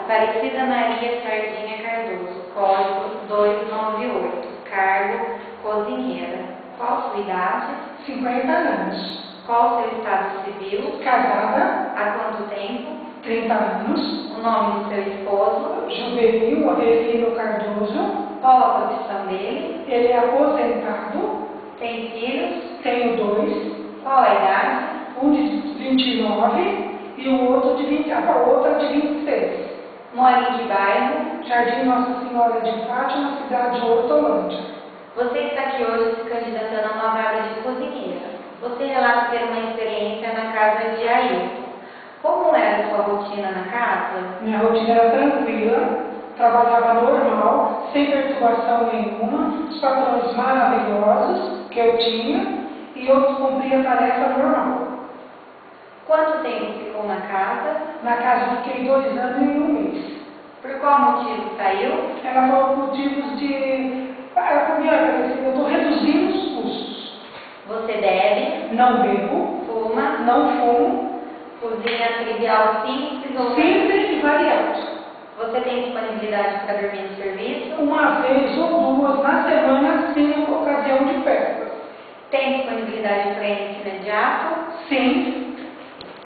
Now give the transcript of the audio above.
Aparecida Maria Sardinha Cardoso, código 298, cargo cozinheira. Qual sua idade? 50 anos. Qual seu estado civil? Casada. Há quanto tempo? 30 anos. O nome do seu esposo? Juvenil Avelino Cardoso. Qual a profissão dele? Ele é aposentado. Tem filhos? Tenho 2. Qual a idade? Um de 29 e o outro a outra de 26. Mora em que bairro? Jardim Nossa Senhora de Fátima, cidade de Hortolândia. Você está aqui hoje se candidatando a uma vaga de cozinheira. Você relata ter uma experiência na casa de Ailton. Como era a sua rotina na casa? Minha rotina era tranquila, trabalhava normal, sem perturbação nenhuma, os patrões maravilhosos que eu tinha e eu cumpria a tarefa normal. Quanto tempo ficou na casa? Na casa fiquei 2 anos e 1 mês. Por qual motivo saiu? Ela falou motivos de... eu estou reduzindo os custos. Você bebe? Não bebo. Fuma? Não fumo. Cozinha trivial simples ou... Simples e variado. Você tem disponibilidade para dormir no serviço? Uma vez ou 2 na semana, sim, em ocasião de festas. Tem disponibilidade para início imediato? Sim.